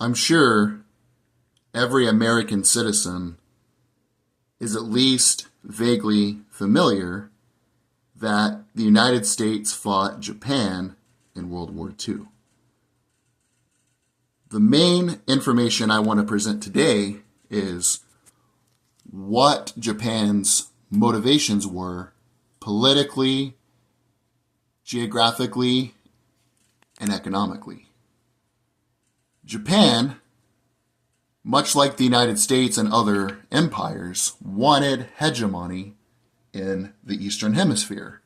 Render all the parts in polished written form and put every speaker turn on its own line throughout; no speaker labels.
I'm sure every American citizen is at least vaguely familiar that the United States fought Japan in World War II. The main information I want to present today is what Japan's motivations were politically, geographically, and economically. Japan, much like the United States and other empires, wanted hegemony in the Eastern Hemisphere.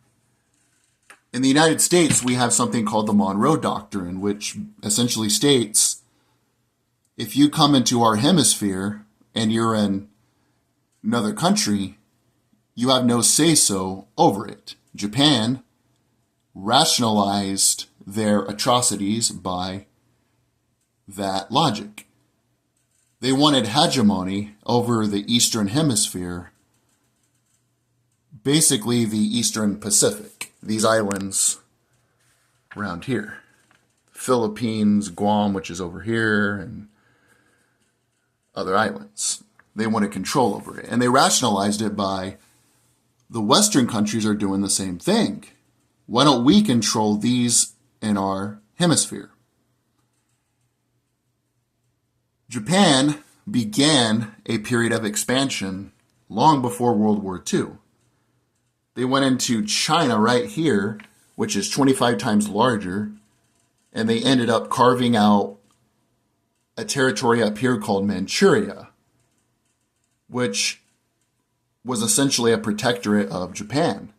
In the United States, we have something called the Monroe Doctrine, which essentially states if you come into our hemisphere and you're in another country, you have no say-so over it. Japan rationalized their atrocities by that logic. They wanted hegemony over the Eastern Hemisphere, basically the Eastern Pacific, these islands around here. Philippines, Guam, which is over here, and other islands. They wanted control over it. And they rationalized it by the Western countries are doing the same thing. Why don't we control these in our hemisphere? Japan began a period of expansion long before World War II. They went into China right here, which is 25 times larger, and they ended up carving out a territory up here called Manchuria, which was essentially a protectorate of Japan.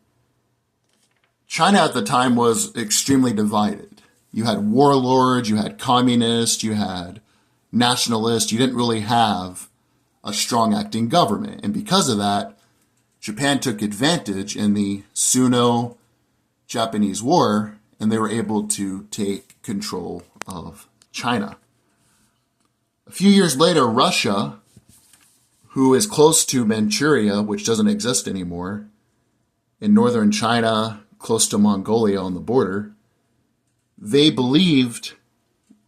China at the time was extremely divided. You had warlords, you had communists, you had nationalists. You didn't really have a strong acting government. And because of that, Japan took advantage in the Sino-Japanese War, and they were able to take control of China. A few years later, Russia, who is close to Manchuria, which doesn't exist anymore, in northern China, close to Mongolia on the border, they believed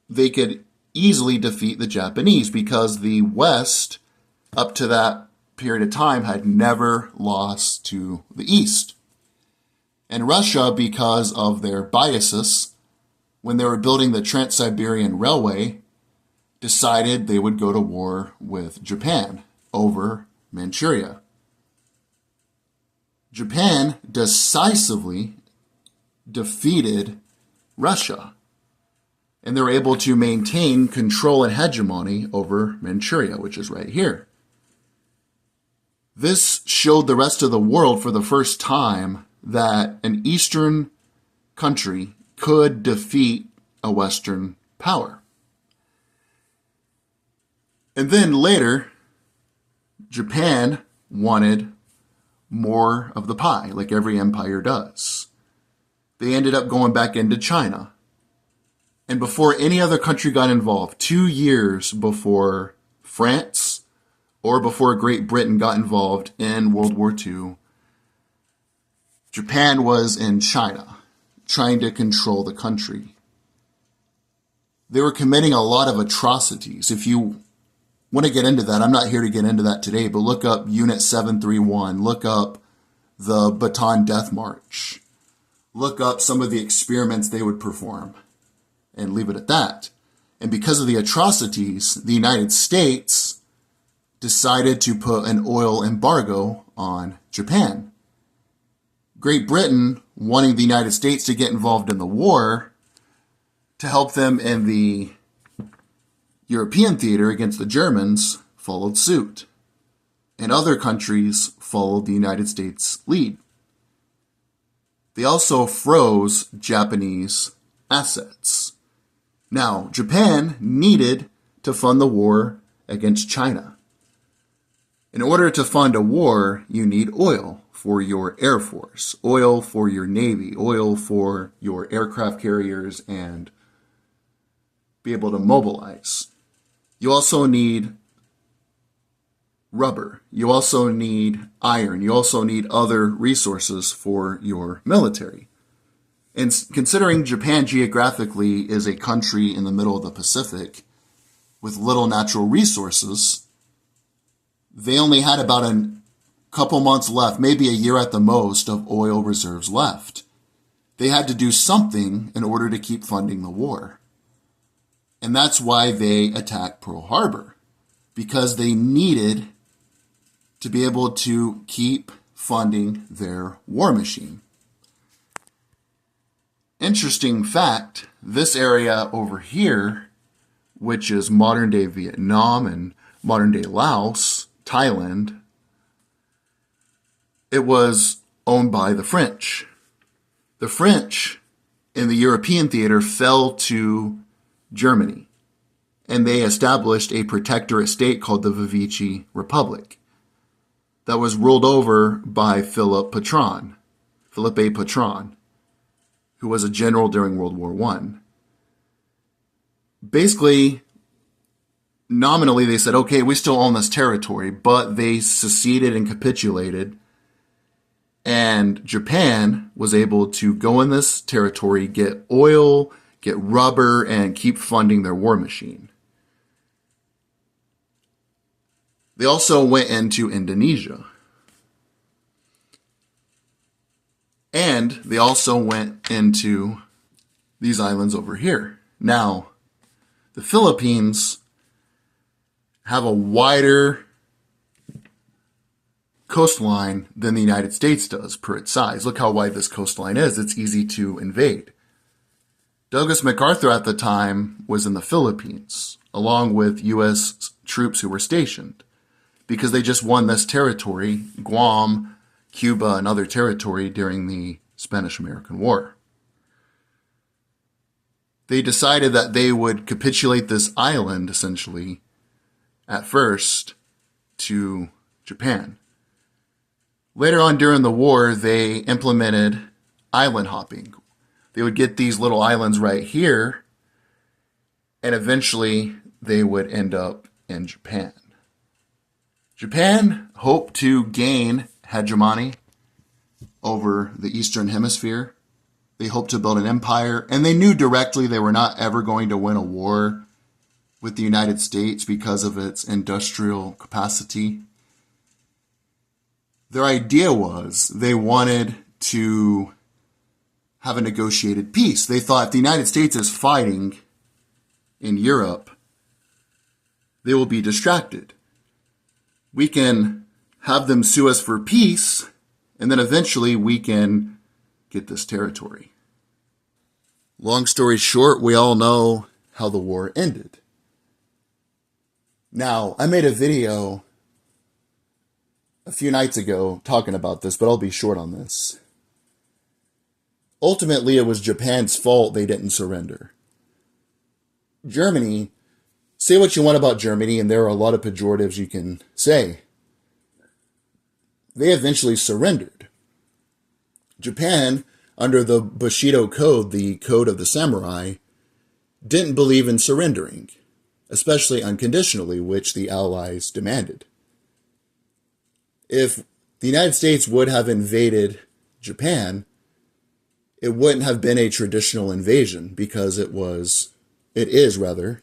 they could easily defeat the Japanese because the West, up to that period of time, had never lost to the East. And Russia, because of their biases, when they were building the Trans-Siberian Railway, decided they would go to war with Japan over Manchuria. Japan decisively defeated Russia, and they were able to maintain control and hegemony over Manchuria, which is right here. This showed the rest of the world for the first time that an Eastern country could defeat a Western power. And then later, Japan wanted more of the pie, like every empire does. They ended up going back into China. And before any other country got involved, 2 years before France or before Great Britain got involved in World War II, Japan was in China, trying to control the country. They were committing a lot of atrocities. If you want to get into that, I'm not here to get into that today, but look up Unit 731, look up the Bataan Death March, look up some of the experiments they would perform, and leave it at that. And because of the atrocities, the United States decided to put an oil embargo on Japan. Great Britain, wanting the United States to get involved in the war to help them in the European theater against the Germans, followed suit. And other countries followed the United States' lead. They also froze Japanese assets. Now, Japan needed to fund the war against China. In order to fund a war, you need oil for your Air Force, oil for your Navy, oil for your aircraft carriers, and be able to mobilize. You also need rubber. You also need iron. You also need other resources for your military. And considering Japan geographically is a country in the middle of the Pacific, with little natural resources. They only had about a couple months left, maybe a year at the most, of oil reserves left. They had to do something in order to keep funding the war. And that's why they attacked Pearl Harbor, because they needed to be able to keep funding their war machine. Interesting fact, this area over here, which is modern-day Vietnam and modern-day Laos, Thailand, it was owned by the French. The French in the European theater fell to Germany, and they established a protectorate state called the Vichy Republic that was ruled over by Philippe Pétain, who was a general during World War I. Basically, nominally they said, okay, we still own this territory, but they seceded and capitulated, and Japan was able to go in this territory, get oil, get rubber, and keep funding their war machine. They also went into Indonesia. And they also went into these islands over here. Now, the Philippines have a wider coastline than the United States does per its size. Look how wide this coastline is. It's easy to invade. Douglas MacArthur at the time was in the Philippines, along with U.S. troops who were stationed, because they just won this territory, Guam, Cuba, and other territory during the Spanish-American War. They decided that they would capitulate this island, essentially, at first, to Japan. Later on during the war, they implemented island hopping. They would get these little islands right here, and eventually they would end up in Japan. Japan hoped to gain hegemony over the Eastern Hemisphere. They hoped to build an empire, and they knew directly they were not ever going to win a war with the United States because of its industrial capacity. Their idea was they wanted to have a negotiated peace. They thought if the United States is fighting in Europe, they will be distracted. We can have them sue us for peace, and then eventually we can get this territory. Long story short, we all know how the war ended. Now, I made a video a few nights ago talking about this, but I'll be short on this. Ultimately, it was Japan's fault they didn't surrender. Germany, say what you want about Germany, and there are a lot of pejoratives you can say. They eventually surrendered. Japan, under the Bushido Code, the Code of the Samurai, didn't believe in surrendering, especially unconditionally, which the Allies demanded. If the United States would have invaded Japan, it wouldn't have been a traditional invasion because it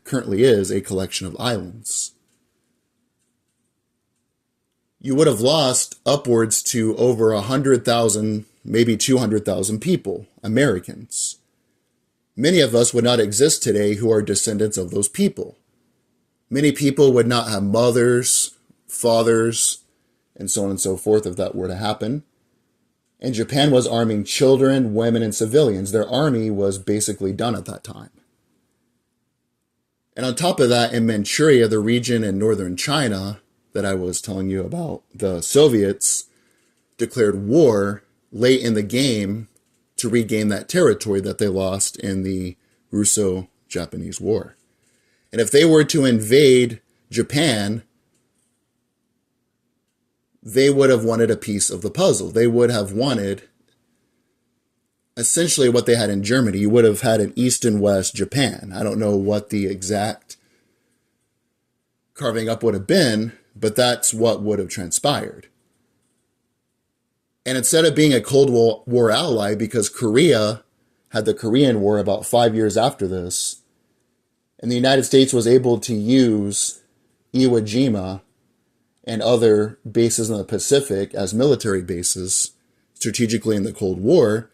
currently is a collection of islands. You would have lost upwards to over 100,000, maybe 200,000 people, Americans. Many of us would not exist today who are descendants of those people. Many people would not have mothers, fathers, and so on and so forth if that were to happen. And Japan was arming children, women, and civilians. Their army was basically done at that time. And on top of that, in Manchuria, the region in northern China that I was telling you about, the Soviets declared war late in the game to regain that territory that they lost in the Russo-Japanese War. And if they were to invade Japan, they would have wanted a piece of the puzzle. They would have wanted essentially what they had in Germany. You would have had an East and West Japan. I don't know what the exact carving up would have been, but that's what would have transpired. And instead of being a Cold War ally, because Korea had the Korean War about 5 years after this, And the United States was able to use Iwo Jima and other bases in the Pacific as military bases strategically in the Cold War,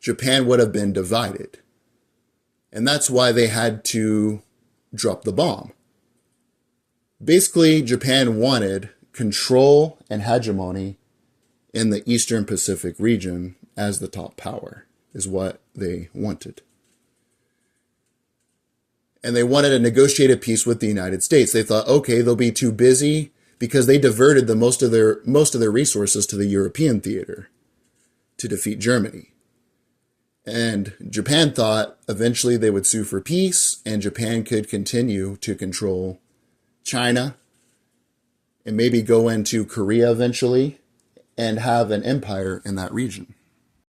Japan would have been divided. And that's why they had to drop the bomb. Basically, Japan wanted control and hegemony in the Eastern Pacific region as the top power, is what they wanted. And they wanted a negotiated peace with the United States. They thought, okay, they'll be too busy because they diverted most of their resources to the European theater to defeat Germany. And Japan thought eventually they would sue for peace and Japan could continue to control China and maybe go into Korea eventually and have an empire in that region.